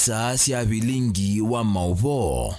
isaa cia vilingi wa mauvo.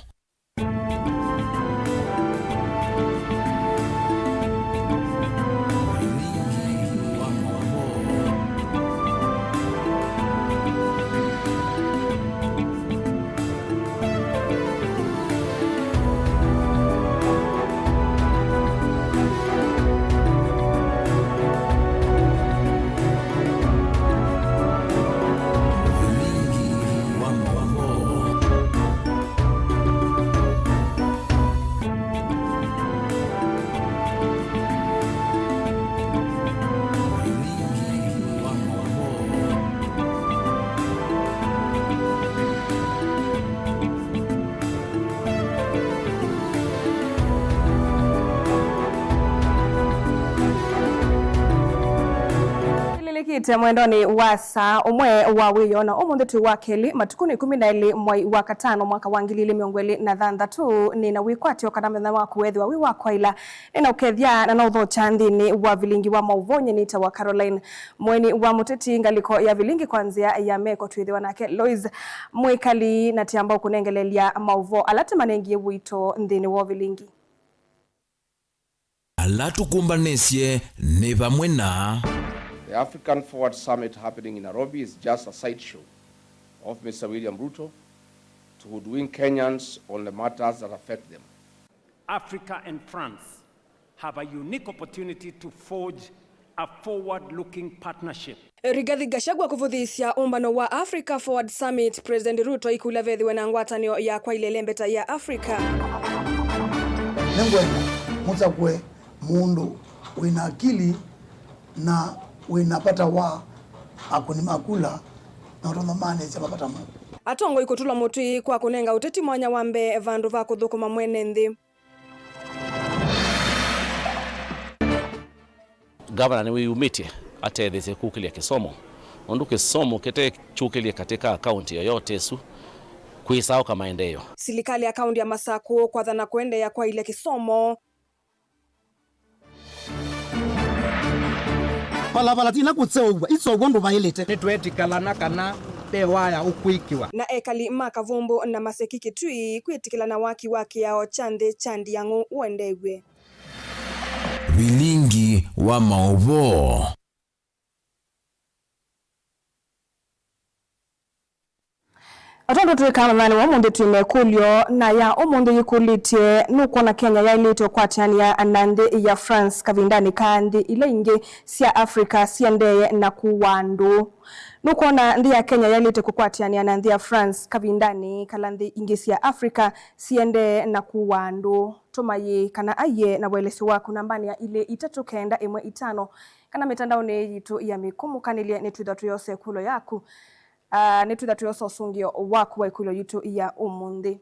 Mwendoni wa saa umwe wa wiyona umundu tu wa keli matukuni 12 mwai wa katano mwaka wa 2026 ni na wikwati okanamena wa kuwethi wa wiwa kwa ila ina ukethia na nautho chandini wa vilingi wa mauvonye nita wa Caroline mweni wa muteti ngaliko ya vilingi kwanzia ya meko tuithiwa nake Lois mwikali na tiamba kunengelelia mauvo alati manengie wito ndini wa vilingi alatu kumbanesye ni vamwe na The African Forward Summit happening in Nairobi is just a sideshow of Mr. William Ruto to hoodwink Kenyans on the matters that affect them. Africa and France have a unique opportunity to forge a forward-looking partnership. Rigathi Gachagua kuvuthisya umbano wa Africa Forward Summit, President Ruto ikula vethiwe na ngwatanio ya kwa ile lembeta ya Africa. Nengwena mutakwe mundu wina akili na winapata wa akunimakula na utomamane chapapata mungu. Atongo ikutula mutui kwa kunenga uteti mwanya wambe vandu va kuthukuma mwene nthi. Gavana ni wiyumite atethese kukilia kisomo. Ondu kisomo kete chukilia katika akaunti yoyote su kuisao kama endeyo. Serikali ya kaunti ya Masako kwa dhana kuende ya kwa ile kisomo. Palabala tina kutsewa itsogondo vailete netwetikala nakana tewaya ukwikiwa na ekali makavumbu na masekiki tui kwitikila na waki yao chandi yangu uendewe vilingi wa mauvo. Atondo tuweka mani wa mundu tumekulio na ya omundu yikulitie nuko na Kenya ya ilito kwa tiani ya anande ya France kavindani kandi ile inge sia Afrika siendeye na kuwandu. Nuko na ndi ya Kenya ya ilito kwa tiani ya anande ya France kavindani kalandi inge sia Afrika siende na kuwandu. Tumaye kana aye na welesi wako nambani ya ile itatu kenda imwe itano kana mitandao ne yitu ya mikumu kanilia netudatu yose kulo yaku. Netudatu yoso sungio waku wa ikulo yitu ya umundi.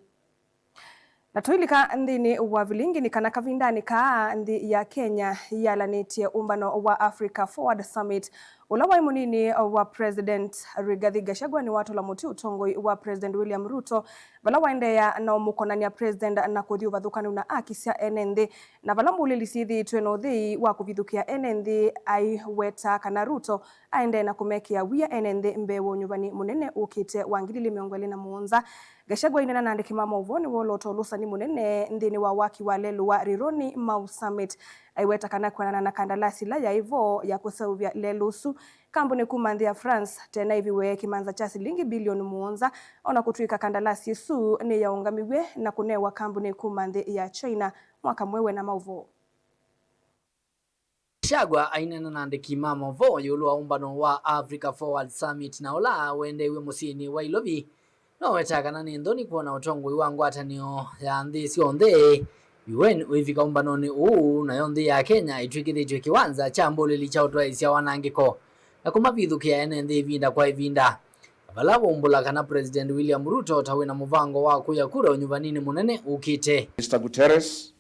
Na tuilika ndini wa vilingi ni kana kavindani kaa ndi ya Kenya yala netie umbano wa Africa Forward Summit. Ulawa imunini wa President Rigathi Gachagua ni watu la muti utongoi wa President William Ruto. Vala waendea na umukonani ya President na kuthi uvadhukani una akisia NND. Na vala mbulilisithi tueno dhii wa kuvidhukia NND aiweta kana Ruto. Aende na kumekia wia NND mbewo nyubani munene ukite wangilili miongweli na muunza. Gachagua inena na andikimama uvoni woloto lusani munene ndini wa waki wa lelu wa Rironi Mau Summit. Aiweta kana kwa na kandalasi la ya ivo ya kusauvya lelusu. Kampuni kumandhi ya France tena hiviwe kimanza cha shilingi bilioni muonza ona kutuika kandalasi su ni ya ungamiwe na kunewa kampuni kumandhi ya China mwaka mwewe na mauvo. Gachagua ainena na andikimama vo yulu umbano wa Africa Forward Summit na ola wende iwe musini wa ilovi no wetakana ni ndoni kuona utongo iwangwatanio ya nthi sionthe UN wifika umbanoni na yondi ya Kenya itwikithitwe kiwanza cha mbulili cha utwaisya wanangiko na kumavithukia NND vinda kwa ivinda vala umbula kana President William Ruto tawina muvango wa kuya kura nyuvanini munene ukite. Mr. Guterres,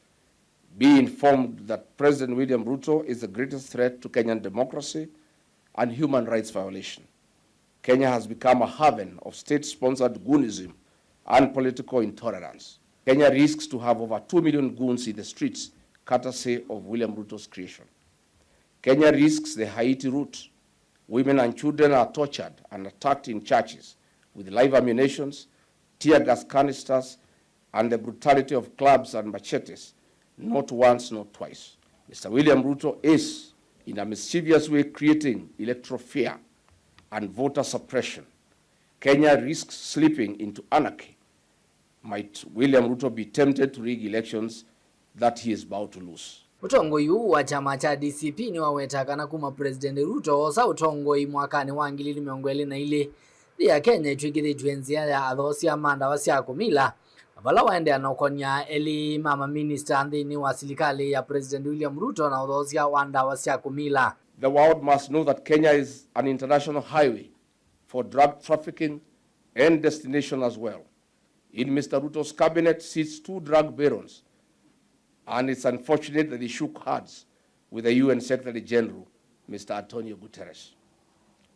be informed that President William Ruto is the greatest threat to Kenyan democracy and human rights violation. Kenya has become a haven of state-sponsored goonism and political intolerance. Kenya risks to have over 2 million goons in the streets, courtesy of William Ruto's creation. Kenya risks the Haiti route. Women and children are tortured and attacked in churches with live ammunitions, tear gas canisters, and the brutality of clubs and machetes, not once, not twice. Mr. William Ruto is, in a mischievous way, creating electoral fear and voter suppression. Kenya risks slipping into anarchy. Might William Ruto be tempted to rig elections that he is about to lose? Utongoi wa chama cha DCP ni wawetakana kuma President Ruto sa utongoi mwakani wa 2022 ya Kenya itwigithitwe nzia ya athosi amanda wasya kumila avala waende anokonya eli mama minister ndini wa serikali ya President William Ruto na athosi wanda wasya kumila. The world must know that Kenya is an international highway for drug trafficking and destination as well. In Mr. Ruto's cabinet sits 2 drug barons, and it's unfortunate that he shook hands with the UN Secretary General, Mr. Antonio Guterres.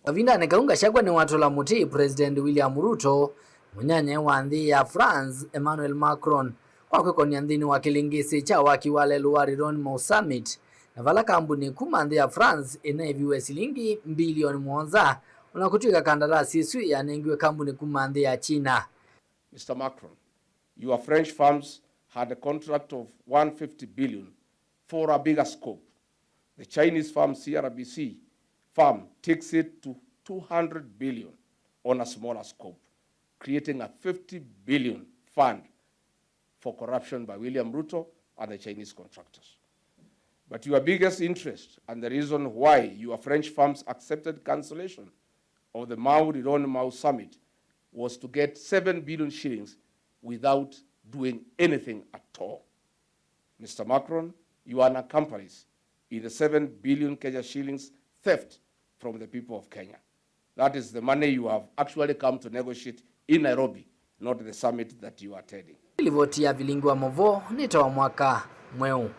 Kavinda ne kaunga shagwa ni watu la muti President William Ruto, munyanye wa nthi ya France Emmanuel Macron, kwa kwekonia nthini wa kilingisi cha wakiwale luwari Ronmo Summit, na vala kambuni kuma nthi ya France inaiviwe silingi bilioni 1 unakutuika kandarasi isu ya nengiwe kambuni kuma nthi ya China. Mr. Macron, your French firms had a contract of 150 billion for a bigger scope. The Chinese firm CRBC firm takes it to 200 billion on a smaller scope, creating a 50 billion fund for corruption by William Ruto and the Chinese contractors. But your biggest interest and the reason why your French firms accepted cancellation of the Mau Summit was to get 7 billion shillings without doing anything at all. Mr. Macron, you are an accomplice in the 7 billion Kenya shillings theft from the people of Kenya. That is the money you have actually come to negotiate in Nairobi, not the summit that you are attending. Livoti ya Vilingi wa Movo nitoa mwaka mweu.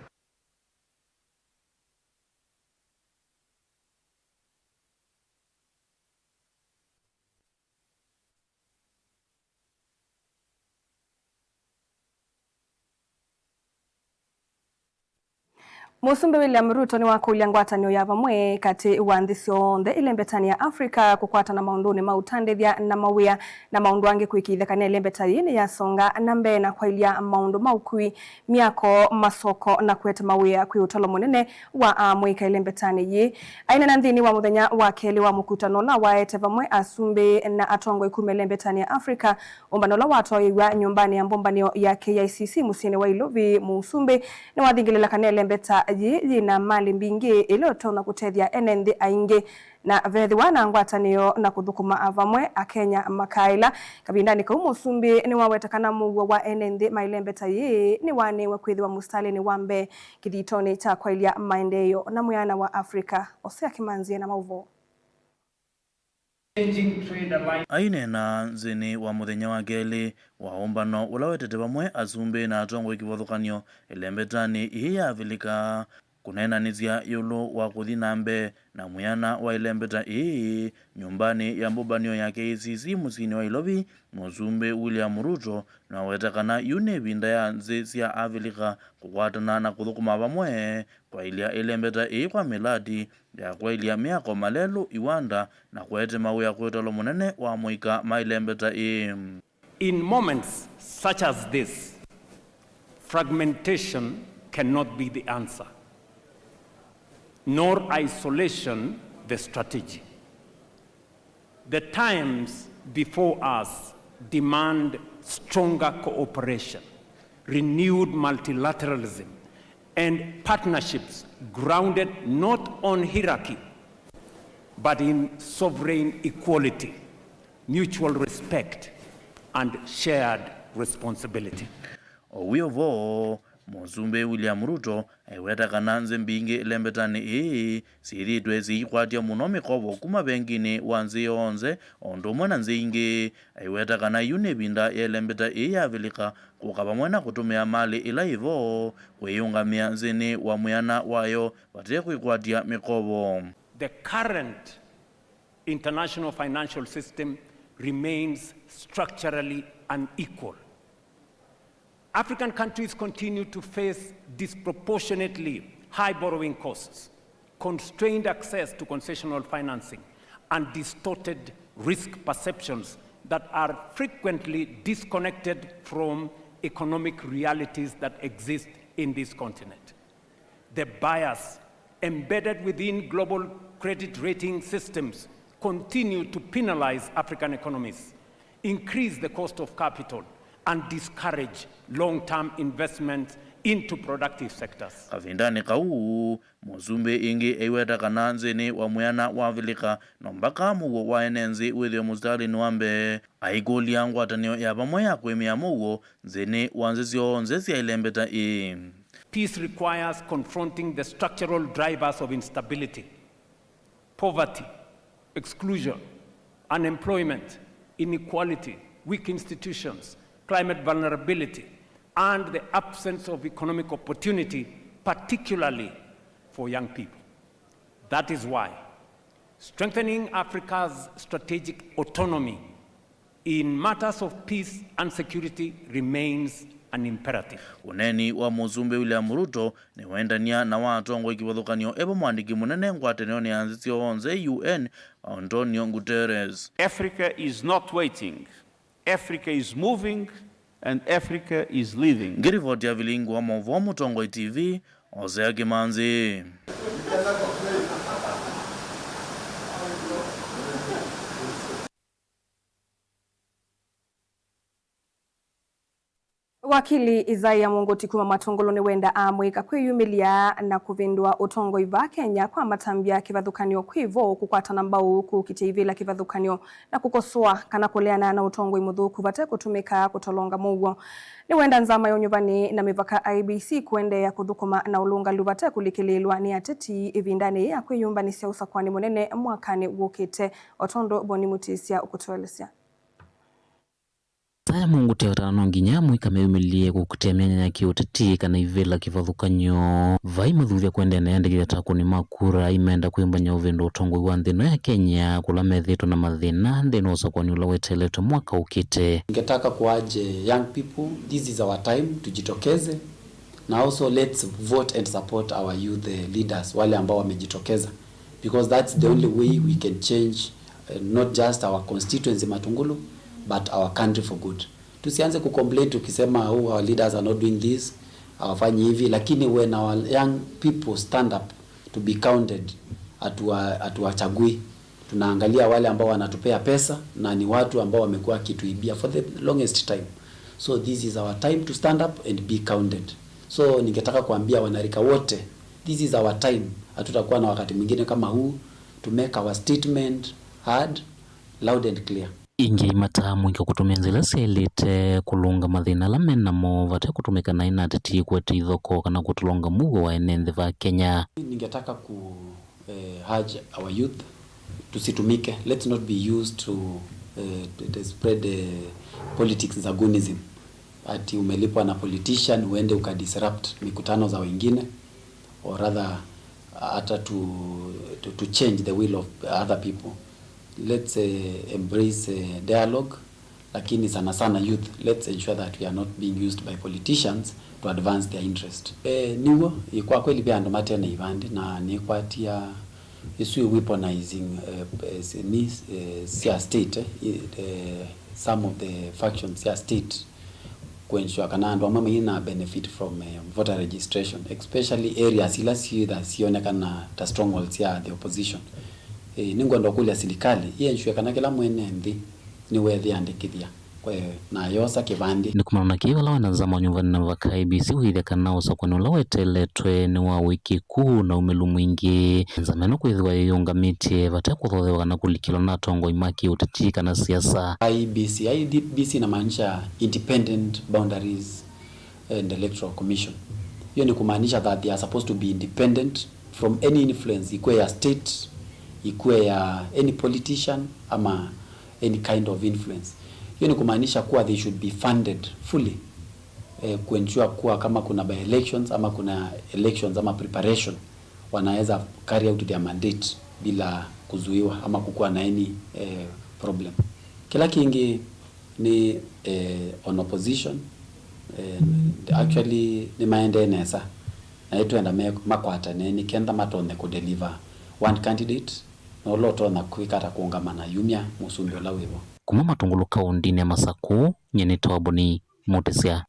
Musumbi William Ruto ni wakulia ngwatanio ya vamwe kati wa nthi cionthe ilembetani ya Afrika kukwatana maunduni mautandithia na mawia na maundu angi kuikithekania ilembetani ya songa na mbee na kwailia maundu maukui miako masoko na kwete mawia kwi utalo munene wa mwika ilembetani yi aina na nthini wa muthenya wa keli wa mukutano la waete vamwe asumbi na atongo ikume ilembetani ya Afrika umbanola watoiwa nyumbani ya mbombanio ya KICC musini wa Ilovi. Musumbi ni wathingilila kania ilembeta yina mali mbingi iliyotona kutethia enenthi aingi na vethi wana ngwatanio na kuthukuma avamwe a Kenya makaila kabindani kau. Musumbi ni wawetakana muwa wa enenthi mailembeta yi ni wanewe kwithiwa mustalini wambe kithitoni cha kwailia maendeleo na muyana wa Afrika Osea Kimanzie na mauvo. Aine na nzini wa muthenya wa keli wa umbano ulawetete vamwe asumbi na atongo ikivothukanio ilembetani ii ya Avilika kunenanithia yulu wa kuthi nambe na muyana wa ilembeta ii nyumbani ya mbubanio ya KICC musini wa Ilovi. Musumbi William Ruto na wetakana yune vinda ya nzi cia Avilika kukwatana na kuthukuma vamwe kwa ilia ilembeta ii kwa miladi ya kwa ilia miako malelu iwanda na kwete mawia kwetalo munene wa mwika mailembeta ii. In moments such as this, fragmentation cannot be the answer, nor isolation the strategy. The times before us demand stronger cooperation, renewed multilateralism, and partnerships grounded not on hierarchy, but in sovereign equality, mutual respect, and shared responsibility. Owiyovo Musumbi William Ruto aiwetakana nze mbingi ilembetani ii siritwe ziikwatia muno mikovo kuma vengine wa nzi yonze ondumwe na nzi ingi. Aiwetakana yune vinda ya ilembeta ii ya Avilika kukava mwena kutumia mali ila ivo kweyungamia nzini wa muyana wayo vatie kuikwatia mikovo. The current international financial system remains structurally unequal. African countries continue to face disproportionately high borrowing costs, constrained access to concessional financing, and distorted risk perceptions that are frequently disconnected from economic realities that exist in this continent. The bias embedded within global credit rating systems continue to penalize African economies, increase the cost of capital, and discourage long-term investment into productive sectors. Kavindani kau muzumbe ingi eiweta kananzini wa muyana wa vilika nombaka mugo wa enenzi withio mustali nwambe aigoli yangu atanio ya pamoya kwemia mugo zini wanzizio nzezi ya ilembeta Peace requires confronting the structural drivers of instability, poverty, exclusion, unemployment, inequality, weak institutions, climate vulnerability, and the absence of economic opportunity, particularly for young people. That is why strengthening Africa's strategic autonomy in matters of peace and security remains an imperative. Uneni wa muzumbe William Ruto ni wendania na watongo ikiwathukanio ebo mwandiki munene ngwatanio ni anzitio onze UN Antonio Guterres. Africa is not waiting. Africa is moving and Africa is leading. Ngirivoti ya vilingu wa Movo Mutongo TV, Ozea Kimanzi. Wakili Isaiah Mungoti kuma matongolo ni wenda amwika kwiyumilia na kuvindwa utongo iva Kenya kwa matambia kivathukanio kwivo kukwata mbau kukitivila kivathukanio na kukosoa kana kuleana na utongo imuthuku vate kutumika kutolonga mugo. Ni wenda nzama yonyuvani na mivaka IBC kuende ya kuthukuma na ulunga luvate kulikililwa ni ateti ivindani ya kwiyumbanisia usakwani munene mwakani wukite. Otondo Boni Mutisia ukutuelezea. Isaiah Mungoti watano nginya mwika meyumilie kukutemenya nyaki uteti kana ivela kivathukanio vai mathuvya kwende naendegia takuni makura imenda kuimbanya uvendo utongo wa nthino ya Kenya kula methito na mathina nthino usakwani ula weteleto mwaka ukite. Ningetaka kuaje young people, this is our time, tujitokeze na also let's vote and support our youth leaders wale ambao wamejitokeza, because that's the only way we can change not just our constituency Matungulu but our country for good. Tusianze kucomplain tukisema our leaders are not doing this, hawafanyi hivi, lakini when our young people stand up to be counted, atuwachagui. Tunaangalia wale ambao wanatupea pesa na ni watu ambao wamekuwa kituibia for the longest time. So this is our time to stand up and be counted. So ningetaka kuambia wanarika wote, this is our time. Hatutakuwa na wakati mwingine kama huu to make our statement heard, loud and clear. Ingi matamu ika kutumia nzila selite kulunga mathina la menamo vate kutumika na ina ateti kwete ithoko kana kutulonga mugo wa enenthi va Kenya. Ningetaka ku urge our youth tusitumike. Let's not be used to spread politics za gunism. Ati umelipwa na politician uende ukadisrupt mikutano za wengine, or rather hata to change the will of other people. Let's embrace dialogue, lakini sana sana youth, let's ensure that we are not being used by politicians to advance their interest. Niwo kwa kweli pia ndo matena ivandi na ni kwatia isu weaponizing sia state some of the factions sia state kuensure kana ndo mama ina benefit from voter registration, especially areas ila sionekana ta strongholds ya the opposition. Ningo ndo kule serikali ensure kana kila mwene ndi ni wethi andikithia kwa na yosa kivandi ni kumana kiwa la wanazama nyumbani na vaka IBC huithia kana usakwani ula weteletwe ni wa wiki kuu na umelu mwingi nzameno kuithiwa yungamiti vate kuthothewa kana kulikilo na tongo imaki uteti kana siasa. IBC inamaanisha Independent Boundaries and Electoral Commission. Hiyo ni kumaanisha that they are supposed to be independent from any influence, ikuwe ya state, ikuwe ya any politician ama any kind of influence. Hiyo ni kumaanisha kuwa they should be funded fully kuensure kuwa kama kuna by elections ama kuna elections ama preparation wanaweza carry out their mandate bila kuzuiwa ama kukuwa na any problem. Kila kingi ni on opposition actually ni maendeneza na itu enda makwata ni kenda matone ku deliver one candidate no loto na kwikata kuungamana yumya musumbio la wevo. kuma matungulu kaundini ya Masaku nyene tawaboni Mutesia.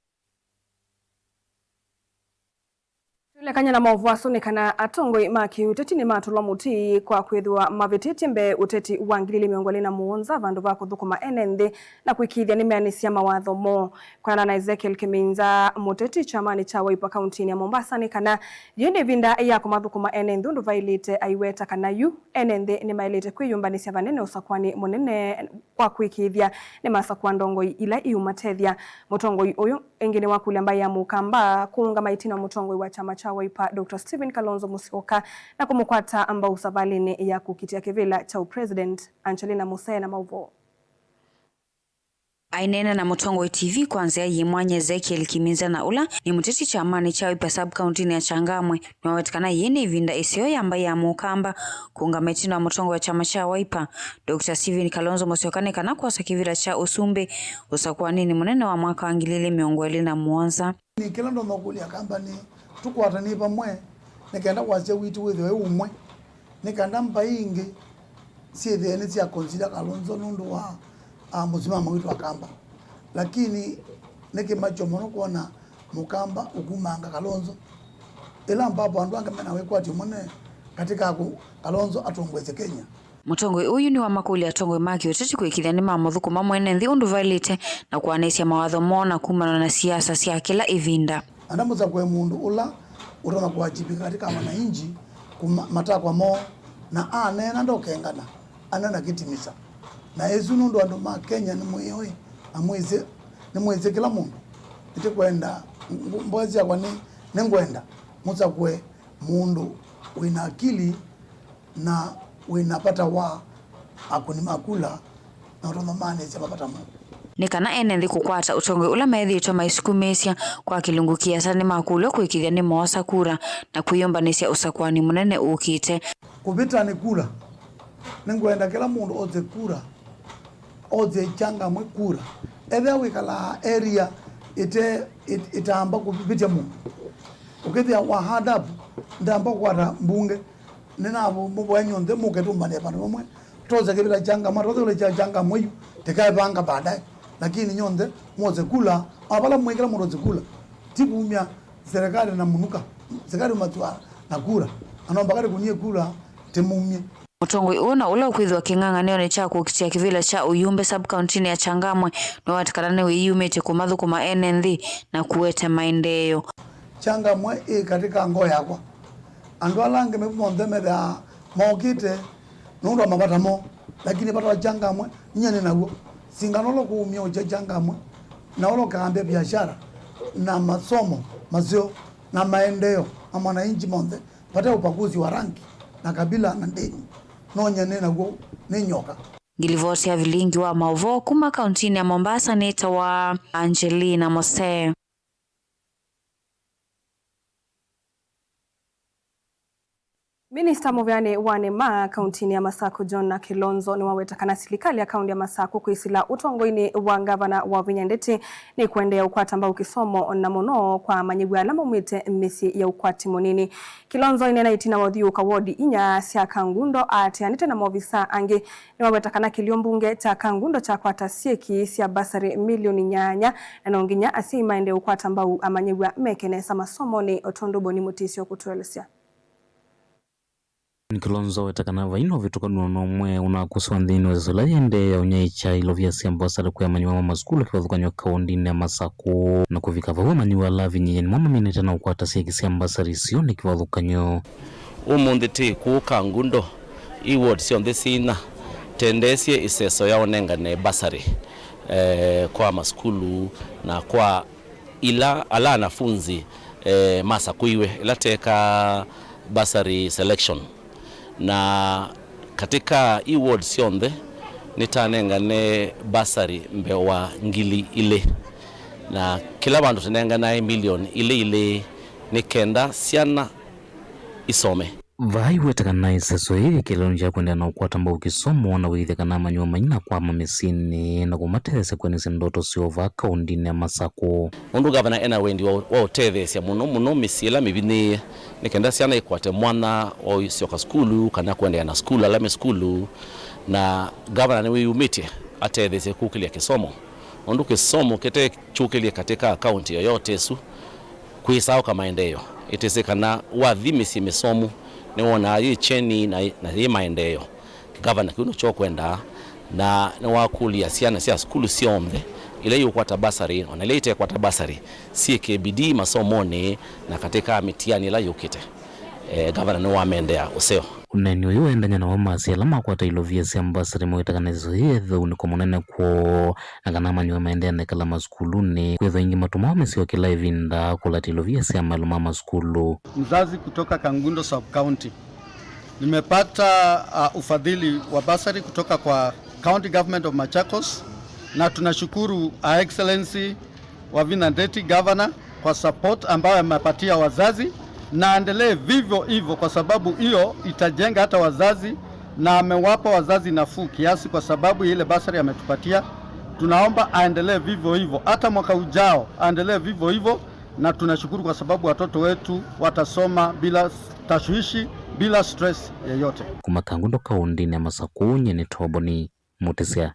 Kanya na maovu asonekana atongoi maki uteti ni matulwa muti kwa kwithwa mavititi mbe uteti wangilili miongoli na muonza vandu vako thukuma enende na kuikithia ni meanisia mawatho mo kwa na Ezekiel Kiminza muteti chamani cha Wiper kauntini ya Mombasa ni kana yende vinda ya kumathukuma enende ndu vailite aiweta kana yu enende ni mailite kwiyumbanisia vanene usakwani munene kwa kuikithia ni masakwa ndongoi ila iumatethia mutongoi uyu engine wakule ambaye ya mukamba kuunga maitina mutongoi wa chama cha Wiper Dr. Stephen Kalonzo Musyoka na kumukwata ambao usavalini ya kukitia kivila cha president Angelina Musee na mauvo. Ainena na Mutongoi TV kwanzia yimwanye Ezekiel Kiminza na ula ni muteti chamani cha Wiper sub county ya Changamwe na wetikana yene vinda isio ya ambaye ya mukamba kuunga metino wa Mutongoi wa chama cha Wiper Dr. Stephen Kalonzo Musyoka ni kana kwa sakivira cha usumbe usakuwa nini munene wa mwaka wangilile miongweli na muonza ni kila ndo makuli ya kambani tukwatani pamwe nikaenda kwasia witu withe umwe nikanda mpa ingi siethene cia consider Kalonzo nundu wa musimama witu akamba lakini nikimacho mono kuona mukamba ukumanga Kalonzo ila ambapo andu angemena wekwati mone katika Kalonzo atongweze Kenya. Mutongoi uyu ni wa makuli ya tongoi maki uteti kuikithia ni mamuthuku mamwene nthi undu vailite na kuanesia mawatho mona kumana na siasa sia kila ivinda. Andamuza kwe mundu ula utona kuwajibika katika wananchi matakwa mo na anena ndokengana anana kitimisa na yesu nundu andu ma Kenya ni muyoi ni mweze kila mundu ite kwenda mbozi ya kwani nengwenda muza kwe mundu wina akili na winapata wa akuni makula na utona mane sia mapata mundu nikana enenthi kukwata utongoi ula methitwa maisukumesia kwa kilungukia sani makulio kuikithia ni mosa kura na kuyombanisia usakwani munene ukite kupita ni kura nengwenda kila mundu oze kura oze Changamwe kura ethe wikala area itaamba kupita mundu ukithia wa hadabu ndamba kwata mbunge ninabo mubwanyo nthe muketumbania pandu pamwe toze kibila Changamwe toze ule Changamwe yu tekae panga baadaye lakini nyonde moze kula abala mwekela moze kula tibumya serikali na munuka serikali matwa na kura anomba kale kunie kula temumye. Mutongoi una ula ukwithwa king'ang'anio ni cha kukitia kivila cha Uyumbe sub county ya Changamwe no watikalane wiyumite kumathuku ma enenthi na kuwete maendeleo. Changamwe katika ngo yakwa andu alange mebumonde meda mokite nundu amapata mo lakini pata Changamwe nyene nawo singanolo kuumia uche Changamwe na ulo kaambia biashara na masomo mazio na maendeleo na mwananchi monde pata upaguzi wa rangi na kabila na dini no nyene nawo ni nyoka. Gilivoti ya vilingi wa mauvo kuma kauntini ya Mombasa nita wa Angelina Musee. Minister Muvyane Wanema kauntini ya Masaku John Kilonzo ni wawetakana serikali ya kaunti ya Masaku kuisila utongoini wa gavana wa Vinyandeti ni kuendea ukwata ambao kisomo na mono kwa manyigu ya lama umite misi ya ukwati monini. Kilonzo inena itina wadhiu kawodi inya siya Kangundo ati anite na mwovisa ange ni wawetakana kiliombunge cha Kangundo cha kwata sieki siya basari milioni nyanya na nonginya asi maende ukwata ambao amanyigu ya mekenesa masomo ni otondobo ni mutisio kutuelesea. Kilonzo wetakana vaino vitukanu nomwe unakuswa nthini wezula yende ya unyaicha ilovia siambo sari kuya manyiwa mama skulu kiwathukanyo kaundini ya Masaku na kuvika vawe manyiwa lavi nyenyeni mama minita na ukwata sieki siamba sari sioni kiwathukanyo. Umunditi ku Kangundo iward sionde sina tendesie iseso ya onengane basari kwa maskulu na kwa ila ala anafunzi Masaku iwe ilateka basari selection na katika e-ward sionde nitanengane basari mbewa ngili ile na kila bandu tenengana milioni ile nikenda siana isome vai wetakana iseso hili kilonja kwenda na ukwata mbao kisomo na withekana manyua manyina kwa mamesini na kumatese kwenye sendoto siova kaundini ya Masaku undu gavana ena wendi wa utethesia muno misila mibini nikenda siana ikwate mwana o sioka skulu kana kwenda na skulu alame skulu na gavana ni wiyumite atethese kukilia kisomo ondu kisomo kete chukilia katika kaunti yoyote su kuisao kama maendeleo itesekana wathimisi misomo ni wona yi cheni na yi maendeleo governor kuno chokwenda na wakulia siana sia skulu siombe ile yukwata basari ona ile ite kwata basari CKBD masomoni na katika mitiani la yukite governor no amendea useo uneni uyu endanya na wamasi alama kwata ilovia sia basari mwitakanezo yetho uniko munene kwa nakana manywa maendea nekala maskuluni kwetho ingi matuma wamesio kila ivinda kulati ilovia sia maluma maskulu. Mzazi kutoka Kangundo Sub County nimepata ufadhili wa basari kutoka kwa County Government of Machakos na tunashukuru Excellency Wavina Ndeti Governor kwa support ambayo amepatia wazazi na endelee vivyo hivyo kwa sababu hiyo itajenga hata wazazi na amewapa wazazi nafuu kiasi kwa sababu ile basari ametupatia. Tunaomba aendelee vivyo hivyo hata mwaka ujao aendelee vivyo hivyo na tunashukuru kwa sababu watoto wetu watasoma bila tashwishi bila stress yoyote. Kuma Kangundo kaundi ni Masakunye ni Tobo ni Mutesia.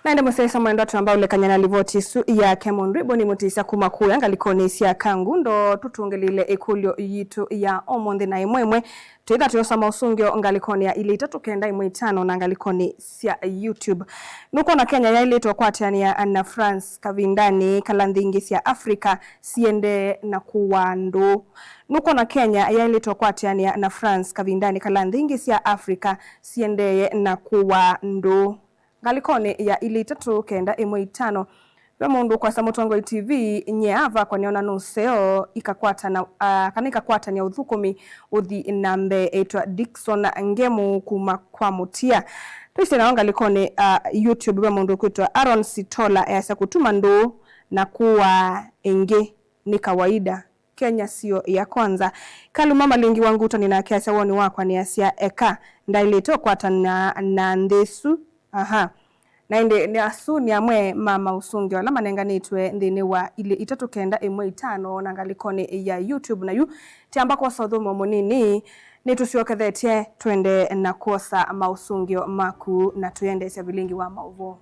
Na ende musesa mwendo ambao lekanyana livoti su ya Kemon Ribo ni mutisa kumakuya ngalikoni sia Kangundo tutungelile ekulyo yitu ya omonde na imwemwe tuitha tuyosama usungyo ngalikoni ya ili itatokenda imwitano na ngalikoni sia YouTube nuko na Kenya ya ili tokwatiani ya Anna France kavindani kalandhingi sia Afrika siende na kuwandu nuko na Kenya ya ili tokwatiani ya Anna France kavindani kalandhingi sia Afrika siende na kuwandu ngalikoni ya ili tatu kenda imwitano Mundu kwa Samutongo TV nyeava kwa niona nuseo ikakwata na kanika kwata ni udhukumi uthi nambe etwa Dickson Ngemu kuma kwa mutia tuise na ngalikoni YouTube mundu kuitwa Aaron Sitola yasa kutuma ndo na kuwa enge ni kawaida Kenya sio ya kwanza kalu mama lingi wangu utani na kiasa woni wakwa ni asia eka ndailito kwata na ndesu na inde ni asuni amwe mama usungi wala manenganitwe ndini wa ile itatokenda emwe itano na ngalikoni ya YouTube na yu tiambako sodhomo monini ni tusiokethetie twende na kosa mausungio maku na tuyende sia bilingi wa mauvo.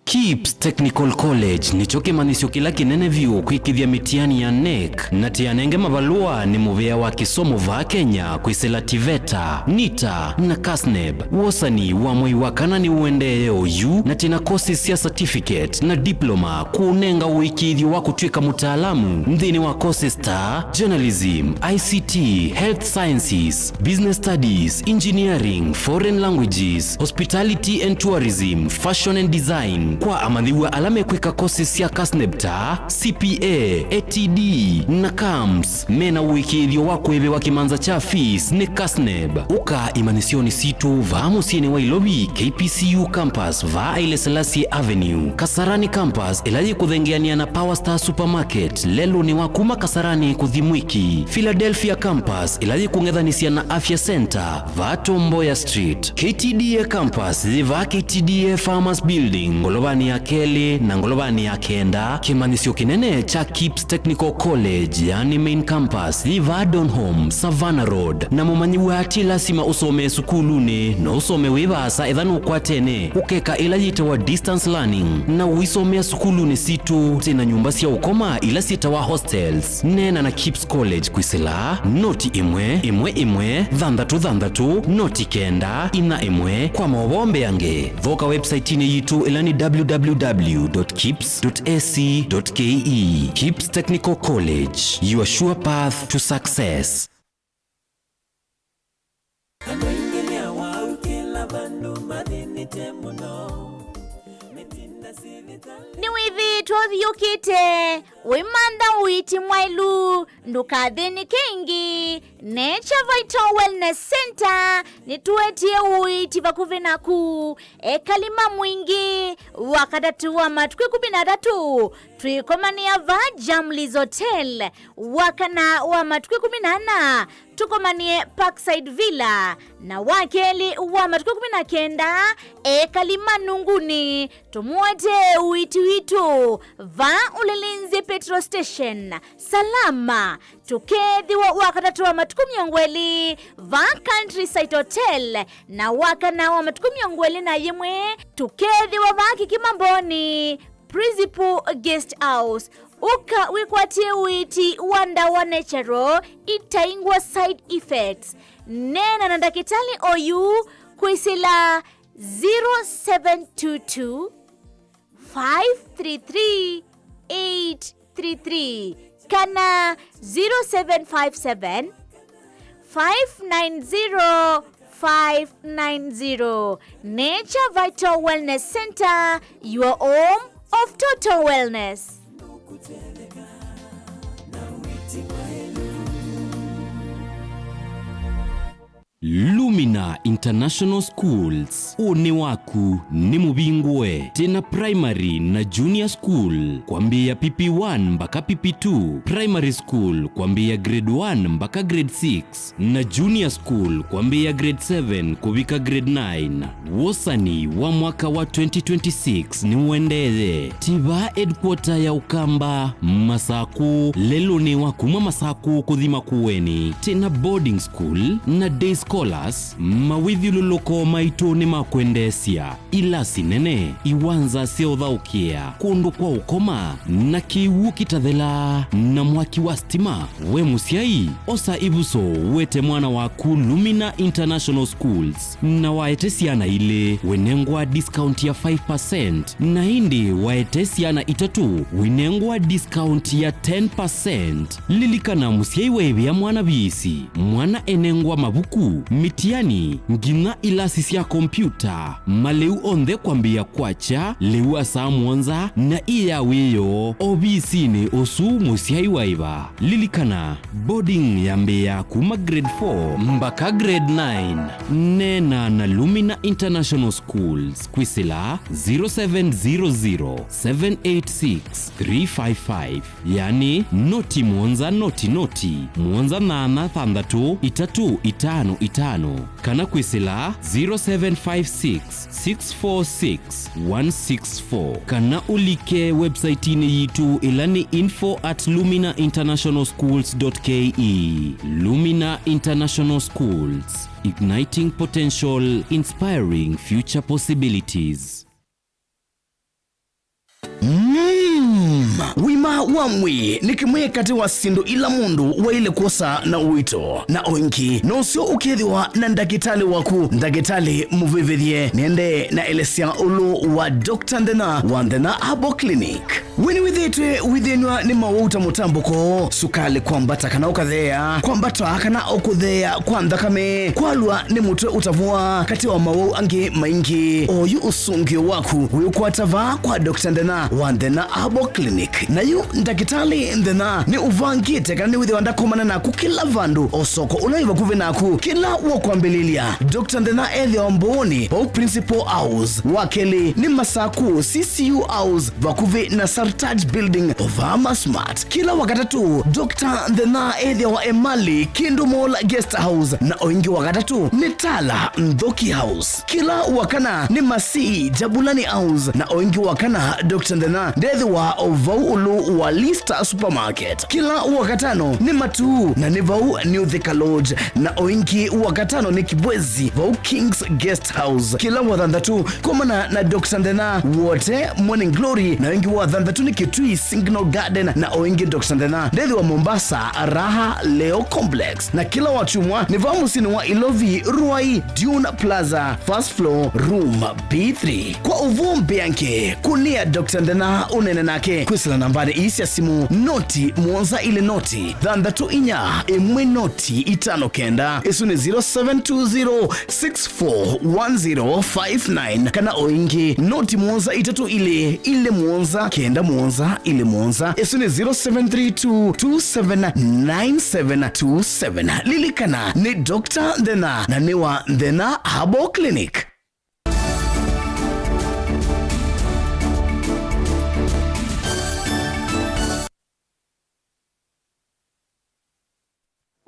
KIPS Technical College ni choke manisio kila kinene vyuo kuikithia mitiani ya NEC na tianenge mabalua ni muvea wa kisomo va Kenya kuisela TVETA, NITA na KASNEB. Wosani wa mwai wakana ni uende OU na tina kosi sia certificate na diploma kuunenga uikithio wa kutwika mutaalamu mdhini wa kosi STAR, Journalism, ICT, Health Sciences, Business Studies, Engineering, Foreign Languages, Hospitality and Tourism, Fashion and Design. Kwa amadhiwa alame kweka kosi sia KASNEBTA, CPA, ATD na KAMS. Mena uikithio wako ewe wakimanza cha fees ni KASNEB. Uka imanisioni situ va musiene wa Ilobi KPCU Campus va Haile Selassie Avenue. Kasarani Campus ilaji kudhengeania na Power Star Supermarket. Lelo ni wakuma Kasarani kuthimwiki. Philadelphia Campus ilaji kungedhanisia na Afya Center va Tomboya Street. KTDA Campus va KTDA Farmers Building Ngolovani ya Keli na Ngolovani ya Kenda. Kimanisio kinene cha KIPS Technical College yani main campus liva Donholm Savannah Road. Na mumanyiwa atila sima usome sukulune na usome wivasa idhanu kwa tene ukeka ilajita wa distance learning na uisomea sukulune situ tena nyumba siya ukoma ila sita wa hostels. Nena na KIPS College kuisila noti imwe dhandatu noti kenda ina imwe kwa mawombe yange voka website ine yitu ilani www.kips.ac.ke. KIPS Technical College, your sure path to success. Ni wivi tuothiukite wimanda uiti mwailu ndukathini kingi Nature Vital Wellness Center nituetie uiti vakuve naku ekalima mwingi wakadatu wa matukwe 13 tuikomania va Jamlies Hotel wakana wa matuki 18 tukomanie Parkside Villa na wakeli wa matuki 19 Kalimanunguni tumuate uitu va Ulelinzi Petrol Station salama tukedhi wa wakatatu wa matuki miongweli va Countryside Hotel na wakana wa matuki miongweli na yemwe tukedhi wa va Kikimamboni Principal Guest House uka wikwatie witi wanda wa natural itaingwa side effects nena na dakitali oyu kuisila 0722 533 833 kana 0757 590 590. Nature Vital Wellness Center, your home of total wellness. Lumina International Schools, one waku ni mubingwe tena primary na junior school kwambia PP1 mpaka PP2, primary school kwambia grade 1 mpaka grade 6 na junior school kwambia grade 7 kubika grade 9. Wosani wa mwaka wa 2026 ni uendeze tiba headquarter ya Ukamba Masaku lelo ni wakuma Masaku kuthima kuweni tena boarding school na day scholars mawithi luloko maito ni makwendesia ila sinene iwanza seothaukia kundu kwa ukoma na kiwu kitathela na mwaki wa stima we musiai osa ibuso wete mwana waku Lumina International Schools na waetesiana ile wenengwa discount ya 5% na hindi waetesiana itatu wenengwa discount ya 10%. Lilikana musiai wewe ya mwana bisi mwana enengwa mabuku mitiani ngina ilasi ya kompyuta maleu onde kwambia kwacha leu asa mwanza na iya weyo obisi ni osu musiai waiba. Lilikana boarding ya Mbeya kuma grade 4 mpaka grade 9 nena na Lumina International Schools kwisila 0700 786 355 yani noti mwanza noti mwanza nana thandatu itatu itano kana kwisila 0756 646 164 kana ulike website ni yitu ilani info@luminainternationalschools.ke. Lumina International Schools, igniting potential, inspiring future possibilities. Wima wamwi nikimwe kati wa sindu ila mundu wa ile kosa na uito na oinki nosio ukethiwa na ndagitali waku ndagitali muvivithie niende na elesia ulu wa Dr. Ndena wa Ndena Herbal Clinic. Wini withitwe withinwa ni mawuta mutambuko sukali kwambata kana ukathea kwambata kana ukuthea kwa ndakame kwalwa ni mutwe utavua kati wa mawu angi maingi oyu usungio waku uyukwatava kwa Dr. Ndena wa Ndena Herbal Clinic. Na yu ndagitali Ndena ni uvangite kana ni withiwa ndakomana naku kila vandu osoko ulaiva kuve naku kila wakwambililia. Dr. Ndena ethi omboni pau Principal House wakeli ni Masaku CCU House vakuve na Sartaj Building Ovama Smart. Kila wakatatu Dr. Ndena ethi wa Emali Kindu Mall Guest House na oingi wakatatu ni Tala Mdhoki House. Kila wakana ni Masi Jabulani House na oingi wakana Dr. Ndena ndethi wa Ovau ulu wa Lista Supermarket. Kila wakatano ni Matu na ni Vau New Thika Lodge na oingi wakatano ni Kibwezi Vau Kings Guest House. Kila wathandatu komana na Dr. Ndena wote Morning Glory na oingi wathandatu ni Kitui Signal Garden na oingi Dr. Ndena ndethi wa Mombasa Raha Leo Complex. Na kila wachumwa ni Vau musini wa Ilovi Ruai Dune Plaza First Floor Room B3. Kwa uvumbi yanke kunia Dr. Ndena unene nake kwisila nambari isi ya simu noti muonza ile noti thandatu inya imwe noti itano kenda isu ni 0720641059 kana oingi noti muonza itatu ile muonza kenda muonza ile muonza isu ni 0732279727. Lilikana ni Dr. Ndena na niwa Ndena Herbal Clinic.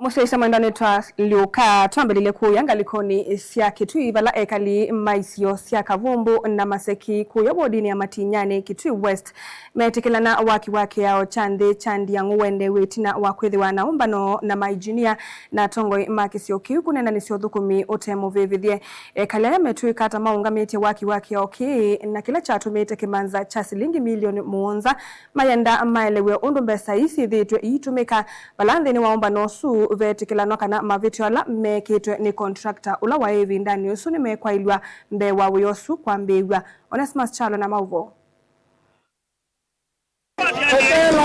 Museisa mwendane twa liuka tuambelile kuyanga likoni sia kitui vala ekali maisio sia kavumbu na maseki kuyo bodini ya Matinyane Kitui West metikilana waki yao chandi ya nguwende wetina wakwethi wana umbano na maijinia na tongoi makisio kiuku nena nisio dhukumi utemu vivithie ekali metui kata maungamiti waki yao ki na kila chatu mete kimanza cha shilingi milioni muonza mayenda maelewe undumbesa isi dhitwe itumika balandhi ni waumbano su vetikilano kana mavitiola mekitwe ni contractor ula wa evi ndani usu ni mekwailwa mbewa uyosu kwa mbewa Onesimus Chalo na mauvo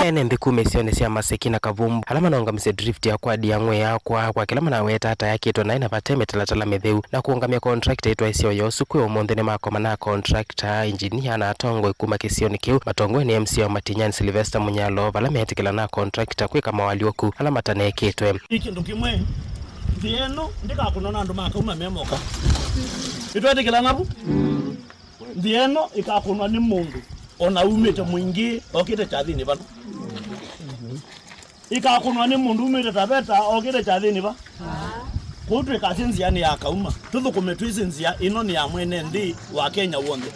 ene mbikume sione sia maseki na kavumbu alama naungamise drift ya kwa diangwe ya kwa kila mana weta hata ya kito na ina vateme talatala medheu na kuungamia contractor itwa isio yosu kwe umondhene makoma na contractor engineer na atongo ikuma kisioni kiu matongo ni MC wa Matinyane Sylvester Munyalo valame hetikila na contractor kwe kama walioku alama tane kitwe iki ndukimwe ndieno ndika kunona ndo makoma memoka itwa hetikila nabu ndieno ikakunwa ni mundu ona umete mwingi okite chathini bano ikakunwa ni mundu umete tabeta okite chathini ba kutwe kasinzia ni akauma tuthukume twisinzia ino ni ya mwene ndi wa Kenya wonde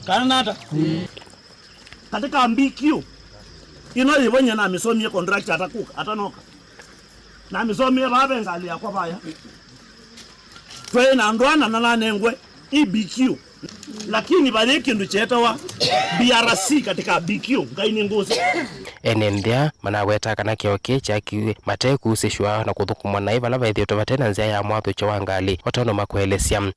kana nata katika mbikio ino ibonye na misomie contract atakuka atanoka na misomie babe ngali yakwa baya twe na ndwana na nengwe ibikio lakini bale kindu chetawa BRC katika BQ ngaini ngozi enendia manaweta kana kioke chaki mateku usishwa na kuthukumwa na ivala vaithio tovatena nzia ya mwathu chawangali otono makuelesia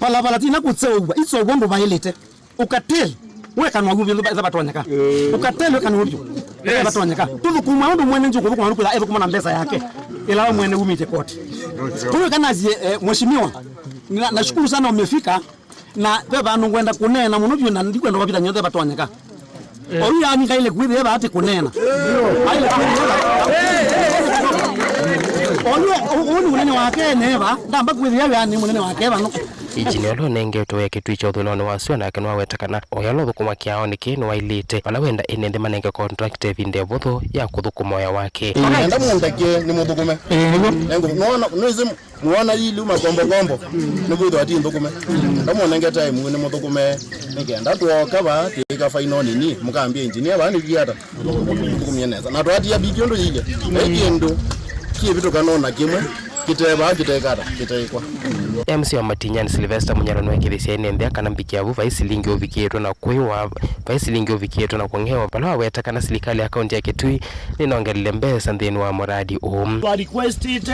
pala tina kutsewa itso gondo vailete ukatel weka no nguvyo zabatonyaka ukatel weka no nguvyo zabatonyaka tuthukumwa ndo mwene njuko kwa rukula ezo kuma na mbesa yake ila mwene umite kote huyo kanazie mheshimiwa nashukuru sana umefika na beba ngwenda kunena munuvyo na ndikwenda wapita nyothe batonyeka oyu yani kaile kwithe eba ati kunena oyu munene wake neba ndamba kwithe yani munene wake bano ijinelo nenge to yake twicho thulone wasio na kenwa wetakana oyalo thukuma kiao ni kinu wailite wala wenda inende manenge contract vinde botho ya kuthukuma ya wake enda mundake ni muthukume nengo nona noize muona ili uma kombo ni kwitho ati nthukume enda munenge time ni muthukume ngenda tuoka ba tika faino nini mukambia engineer bani giata muthukumye neza na twatia bigiondo yige ekiendo kibitu kanona kimwe kiteba kitekara kiteikwa MC wa Matinyane Sylvester Munyalo no ekithisia enende kana mbikia vu vaisilingi ovikieto na kwiwa vaisilingi ovikieto na kwengewa pala weta kana serikali account ya Kitui ninongelele mbesa nthini wa muradi to request it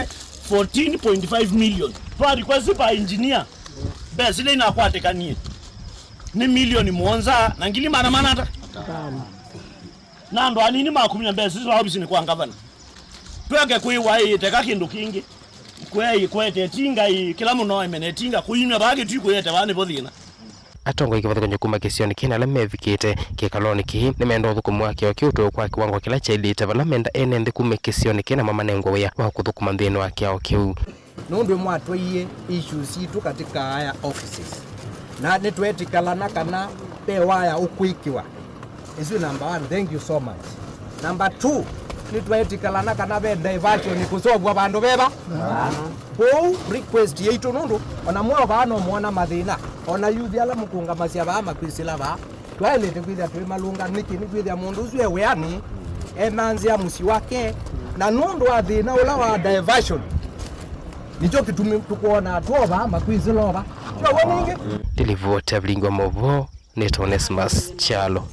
14.5 million to request by engineer besi le na kwatekanie ni milioni monza na ngili mana ata na ndo anini makumya besi wa obisi ni kwa governor tweke kwiwa iteka kindu kingi kwete tinga kila muno imenetinga kuimya bage tukwete bane bothina atongo ikivatho nyukuma kisioni kina lamevikite kikaloni ki nimendo thukumwa kio kiuto kwa kiwango kila chailite valamenda enende kume kisioni kina mamanengo ya wa kuthukuma nthini wa kiao kiu nundu mwatwiye issues itu katika haya offices na netwetikala kana pewa ya ukwikiwa isu number 1 thank you so much number 2 nitwetikala kana be diversion kusogwa bandu beba request yetu nundu ona mwa bano muona mathina ona youth ala mukunga macia ba makwisila ba twalete kwithia twi malunga niki ni kwithia mundu ucio weani enanzia musi wake na nundu wa thina ula wa diversion nicho kitumi tukuona tuoba makwisila ba cho woninge deliver vlingwa movo Onesimus Chalo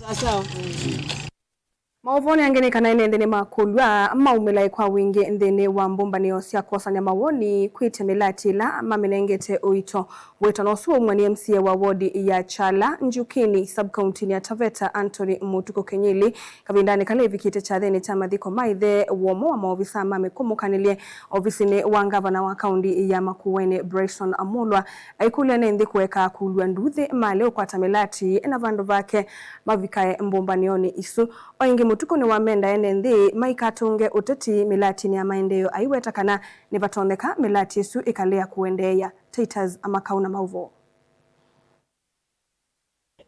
maovoni angene kana inende ni makulwa maumela kwa wingi ndene wa mbomba ni osia kosanya mawoni kwitemelati la mamenengete uito weto nosuo mwani MCA wa wodi ya Chala Njukini subcounty ya Taveta Anthony Mutuko Kenyili kavindani kale vikite cha theni cha mathiko maithe womo wa maovisa mamekumukanile ofisini wa gavana wa kaunti ya Makueni Bryson Amolwa aikule nende kuweka kulwa nduthi male kwa tamelati na vandu vake mavikae mbomba nioni isu oingi Mutuko ni wamenda enende maikatunge uteti milati ni ya maendeyo aiwetakana ni vatondeka milati isu ikalea kuendeya Titas amakauna mauvo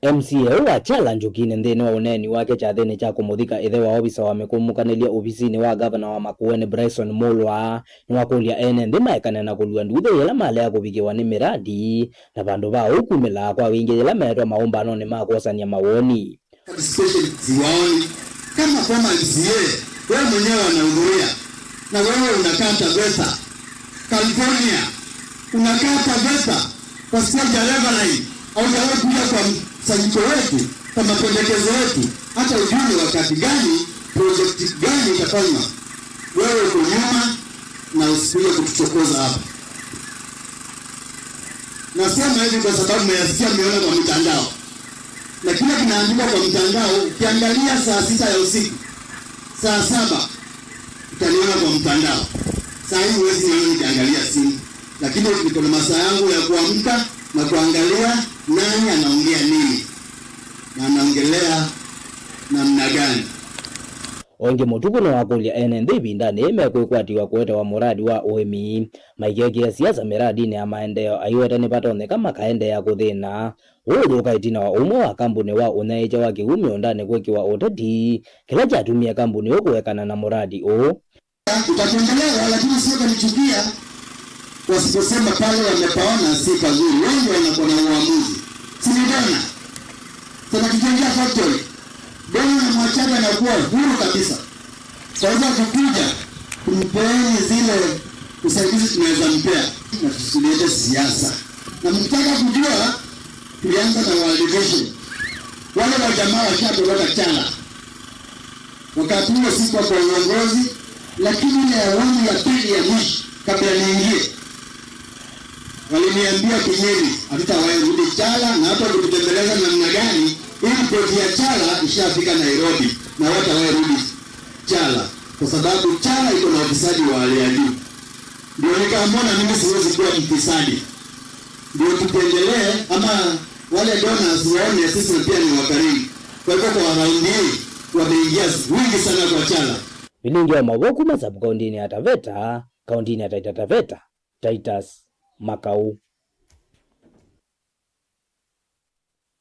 MCA wa Chala Njugine nthini wa uneni wake chathini cha kumuthika ithe wa obisa wa mikumukanĩria obisini wa governor wa Makueni Bryson Mulwa ni wakulia ene nthi maekane na kulua nduthe yela malea kubikiwa ni miradi na vandu va ukumila kwa wingi yela metwa maumbano ni makuosania mawoni. Ziwaoni kama MCA wewe mwenyewe unahudhuria na wewe unakaa Taveta California, unakaa Taveta kwa stage ya Lebanon au jawahi kuja kwa msanyiko wetu kwa mapendekezo yetu, hata ujue wakati gani project gani itafanywa. Wewe uko nyuma na usije kutuchokoza hapa. Nasema hivi kwa sababu mmeyasikia, mmeona kwa mitandao, na kila kinaandikwa kwa mitandao. Ukiangalia saa 6 ya usiku, saa 7 utaniona kwa mtandao. Saa hii huwezi niona nikiangalia simu, lakini niko na masaa yangu ya kuamka na kuangalia nani anaongea nini na anaongelea namna gani. Onge mutuku no wakulia ene nthi bindani mekwikwatiwa kuweta wa muradi wa uimi maikeke ya siasa miradi ni ya maendeleo aiweta ni patoneka makaende ya kuthina uthuka itina wa umwe wa kambuni wa unaicha wa kiumio ndani kwekiwa uteti kila chatumia kambuni ukuwekana na muradi u utakuendelewa, lakini sio kanichukia wasiposema pale wamepaona si pazuri. Wengi wanakuwa na uamuzi. Sinidona tunakijengea factory Dona na Machara anakuwa huru kabisa. Kwa hivyo tukija kumpeeni zile usaidizi tunaweza mpea na tusilete siasa. Na mkitaka kujua tulianza na World Vision. Wale wa jamaa washapewa Chala. Wakati huo si kwa uongozi, lakini ile awamu ya pili ya mwisho kabla niingie waliniambia Kinyeri hatutawahi rudi Chala na hata kutembeleza namna gani ili poti ya Chala ishafika Nairobi na watawahi rudi Chala kwa sababu Chala iko na ufisadi wa hali ya juu. Ndio nikaamua mimi siwezi kuwa mfisadi. Ndio tuendelee ama wale donors waone sisi pia ni wakarimu. Kwa hivyo kwa raundi hii wameingia wingi sana kwa Chala. Bilingi wa maboku masabu kaundini ya Taveta, kaundini ya Taita Taveta, Titus Makau.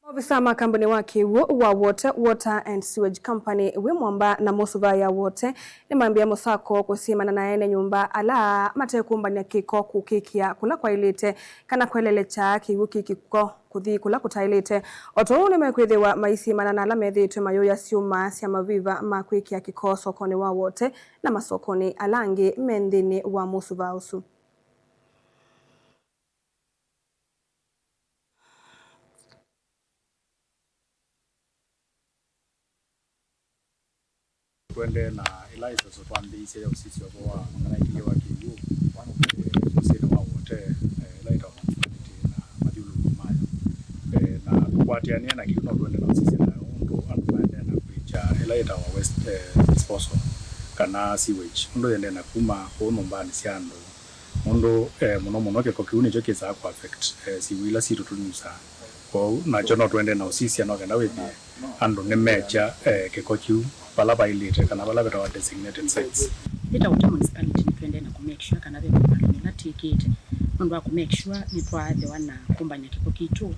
Ofisa makambuni wake wa Water and Sewage Company we mwamba na mosuva ya wote ni mambia musako kusimana na ene nyumba ala matekumba ni kiko kukikia kula kwa ilite kana kwelele cha kiwuki kiko kuthi kula kutailite oto nimekwithiwa maisi manana ala methitwe mayo ya siuma cia maviva makwikia kiko sokoni wa wote na masokoni alangi mendini wa mosuva usu. Kwende na Eliza so twambise ya usisi wa manganaiki wa kigu usini wa wote laita wa na madhulu mayo na kuatiania na kiuno kwende na usisi na undu anupande na kuicha laita wa west disposal kana sewage undu yende na kuma kwa nyumbani siando undu muno ke kokiuni joke za ku affect siwila situ tunusa kwa na jono twende na usisi anoke na webi andu ne mecha ke kokiu balaba ilite kana balaba tawa designated sites ita uta municipality twende na ku make sure kana be na ticket ndo wa ku make sure ni twa the wana kumbanya kiko kitu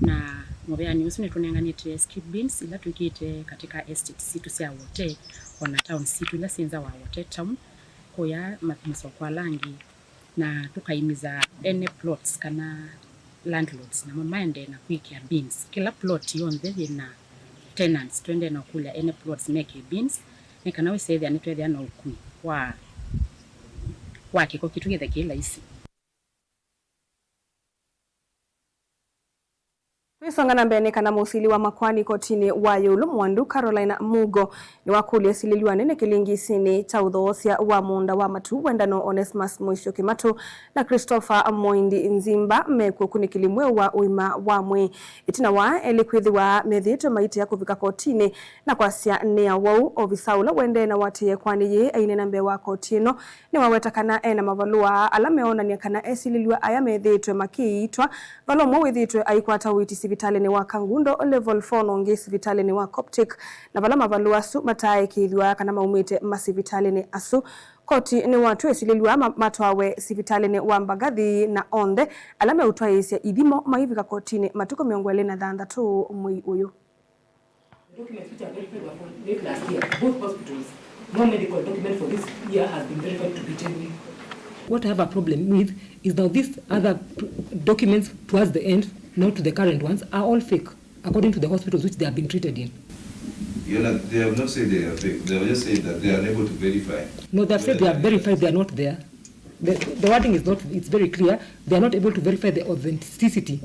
na mbeani usine tunenganite skip beans ila tukite katika estate situ sia wote ona town situ ila sinza wa wote town koya mathimiso kwa langi na tukaimiza ene plots kana landlords na mamaende na kuikia beans kila plot yonde na tenants twende na kula ene plots make beans nekana we say that twende na ukui wa kiko kitu githe kila isi. Wisongana mbene kana musili wa makwani kotini wa yulu mwandu Carolina Mugo ni wakuli asililiwa nene kilingi sini cha udhoosia wa munda wa matu wendano Onesmus Mwisho Kimatu na Christopher Moindi Nzimba meku kunikilimwe wa uima wa mwe itina wa elikwidhi wa medhito maiti ya kuvika kotini na kwa siya nea wau ovisaula wende na watiye kwani ye aine nambe wa kotino ni waweta kana ena mavalua alameona ni kana esililiwa aya medhito makiitwa valo mwa withitwe aikwata witi sivitale ni wa Kangundo level 4 nongi sivitale ni wa Coptic na vala mavalua su matae kithwa kana maumite masivitale ni asu koti ni watu esililiwa matwawe sivitalini wa Mbagathi na Onthe alame utwaisya ithimo maivika kotini matuko 23 mwei uyu. Documents which are verified were from late last year. Both hospitals, no medical document for this year has been verified to be genuine. What I have a problem with is now these other documents towards the end, not to the current ones, are all fake, according to the hospitals which they have been treated in. They have not said they are fake. They have just said that they are unable to verify. No, they have said they are verified, they are not there. The wording is not, it's very clear. They are not able to verify the authenticity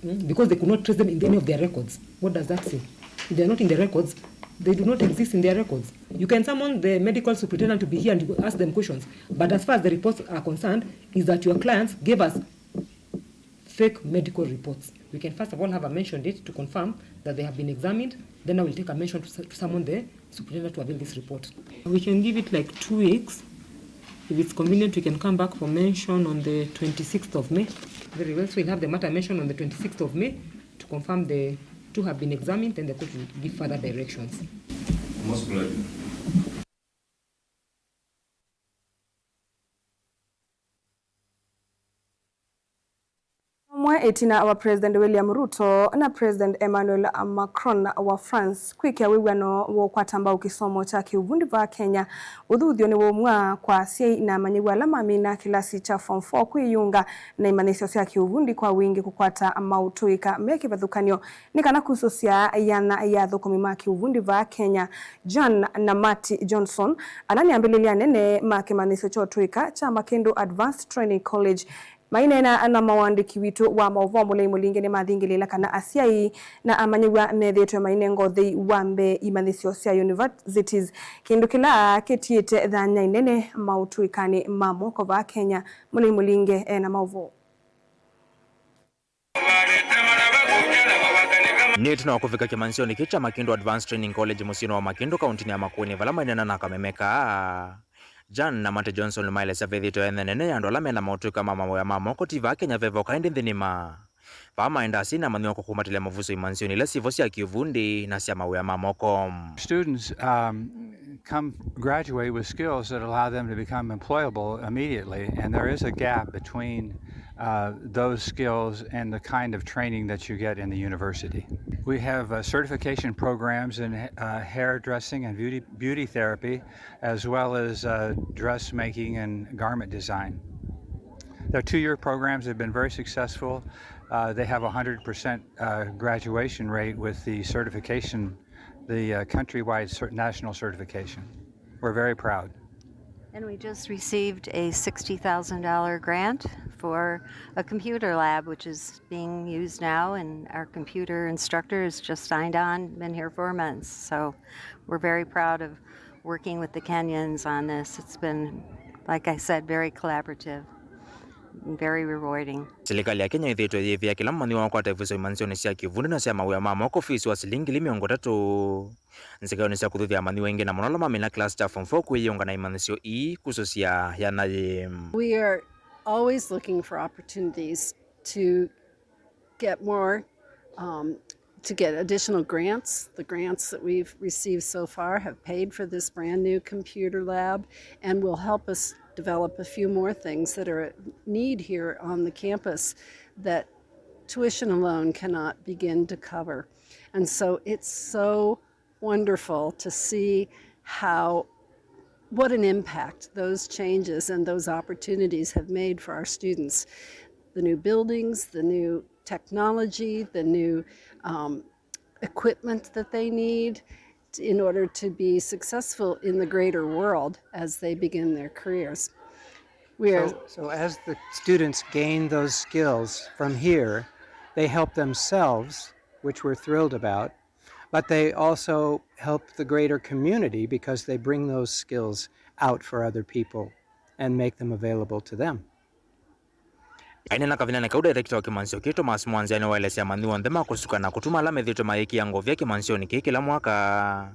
because they could not trace them in any of their records. What does that say? If they are not in the records, they do not exist in their records. You can summon the medical superintendent to be here and ask them questions. But as far as the reports are concerned, is that your clients gave us fake medical reports. We can first of all have a mention date to confirm that they have been examined. Then I will take a mention to summon the superintendent to avail this report. We can give it like 2 weeks. If it's convenient, we can come back for mention on the 26th of May. Very well, so we'll have the matter mentioned on the 26th of May to confirm the two have been examined, and the court will give further directions. Most likely. Etina wa President William Ruto na President Emmanuel Macron wa France kwikia wiwano wo kwatamba ukisomo cha kiuvundi va Kenya uthuthio ni womwa kwa CI na manyiwa alama mina kilasi cha form 4 kwiyunga na imanisho cia kiuvundi kwa wingi kukwata mautuika meki bathukanio ni kana kusosia yana ya thukumi ma kiuvundi va Kenya. John na Mati Johnson ananiambililia nene ma kimanisho cha tuika cha Makindu Advanced Training College mainena ana mawandiki witu wa mauvomo le mulinge ni mathingilila kana asiai na amanyiwa methetwe mainengo thei wambe imanisio cia universities kindu kila ketiete thanya inene mautuikani mamoko va Kenya muli mulinge na mauvo ni tunakufika kimansioni kicha Makindu Advanced Training College musino wa Makindu kaunti ya Makueni valama inena na kamemeka John na Mate Johnson maile savethito enene ando lame na mautuika mama ya mama kotiva Kenya vevo kaindi thinima pama endasi na manyo kukumatile mavuso imansioni le sivosi ya kivundi na sia mawe ya mamoko. Students graduate with skills that allow them to become employable immediately, and there is a gap between those skills and the kind of training that you get in the university. We have certification programs in hairdressing and beauty therapy, as well as dressmaking and garment design. Their 2-year programs have been very successful. They have a 100% graduation rate with the certification, the countrywide national certification. We're very proud. And we just received a $60,000 grant for a computer lab, which is being used now, and our computer instructor has just signed on, been here 4 months. So we're very proud of working with the Kenyans on this. It's been, like I said, very collaborative. Very rewarding. Serikali ya Kenya ithitwe yivia kila mmanyiwa kwa taifuso imansioni cia kivundi na cia mawe mama ko fees wa shilingi 300 nzikaoni cia kuthithia manyiwa ingi na monolo mamina class cha form 4 kwiyunga na imanisio kusosia yanaye. We are always looking for opportunities to get more to get additional grants. The grants that we've received so far have paid for this brand new computer lab and will help us develop a few more things that are at need here on the campus that tuition alone cannot begin to cover. And so it's so wonderful to see what an impact those changes and those opportunities have made for our students. The new buildings, the new technology, the new equipment that they need in order to be successful in the greater world as they begin their careers. So as the students gain those skills from here, they help themselves, which we're thrilled about, but they also help the greater community because they bring those skills out for other people and make them available to them. Aina kavina na kauda director wa kimansio kito Thomas Mwanzani waelezea manyiwa ndema kusuka na kutuma ala methito maiki yango vya kimansioni kila mwaka.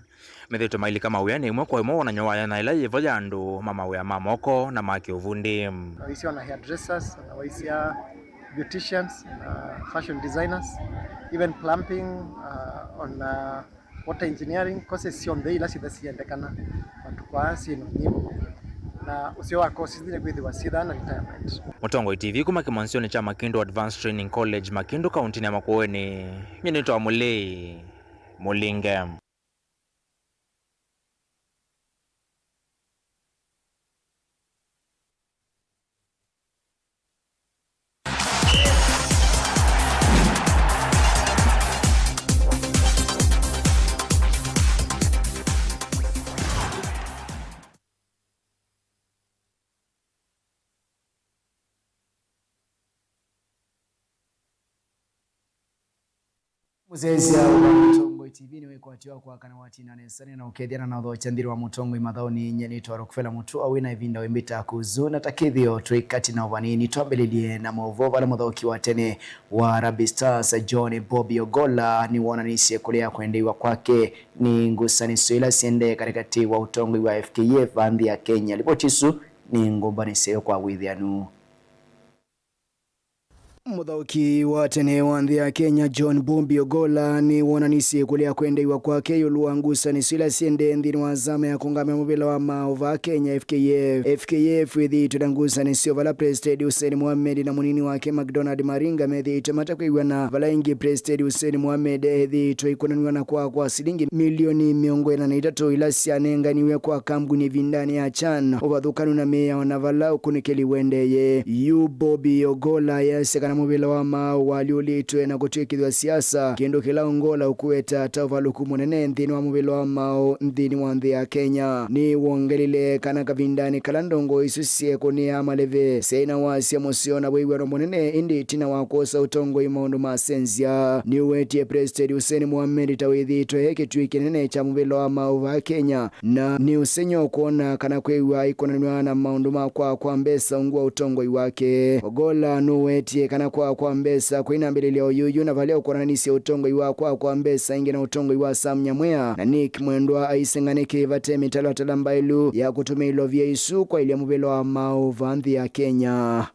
Methito maili kama uyani imwe kwa imo wananyowaya na ila yevoja andu mama wea mamoko na maki uvundi. Waisi wana hairdressers, waisi ya beauticians, fashion designers, even plumbing, on water engineering, courses on the ila sida siendekana watu kwa sino nyimo. na usio wa courses zile gwithi wa sitha na retirement. Mutongo TV kuma kimansioni cha Makindu Advanced Training College Makindu kaunti ya Makueni. Mimi ni Mulei Mulingem. Muzezi wa Mutongo TV ni wekwatiwa kwa kana wati na nesani na ukediana na udho chandiri wa Mutongo imadhaoni nyenito wa Rokufela Mutu awina hivinda wembita kuzuna takithio tuikati na uvanini tuambelilie na mauvoba na mudhoki watene wa Harambee Stars John Bobby Ogolla ni wananisi kulea kuendewa kwake ni ngusani suila siende katikati wa utongo wa FKF bandhi ya Kenya. Lipotisu ni ngombani seo kwa withianu. Mudhoki wa tene wa ndhi ya Kenya John Bobby Ogolla ni wananisi kulea kuendewa kwake yuluangusa ni suila siende ndhini wa zama ya kungame mubila wa maova Kenya FKF withi tudangusa ni sio vala President Hussein Mohamed na munini wake McDonald Maringa methi itamata kwa na vala ingi President Hussein Mohamed ethi toikonaniwa na kwa silingi milioni 103 ila sianenga niwe kwa kambuni vindani ya Chan ovadhukanu na meya wanavala ukunikeli wendeye yu Bobby Ogolla yaseka mubila wa mao waliolitwe na kutekidwa siasa kendo kila ongola ukueta tavaluku munene nthini wa mubila wa mao nthini wa ndhi ya Kenya ni wongelile kana kavindani kalandongo isusie kuni ya maleve seina wasi ya mosiona wewe munene indi tina wakosa utongo imaundu masenzia ni uwetie President Hussein Mohamed tawithi toheke tuiki nene cha mubila wa mao wa Kenya na ni usenyo kuona kana kwewa ikonanwa na maundu makwa kwa mbesa ungua utongo iwake Ogolla nuwetie kana kwa mbesa kwa inambelelea uyuyu na valeo kwa nanisi ya utongo iwa kwa mbesa inge na utongo iwa Sam Nyamwea na Nick Mwendwa aisenganike vate mitalo atalambailu ya kutumia ilovia isu kwa ili ya mubelo wa mao vandhi ya Kenya.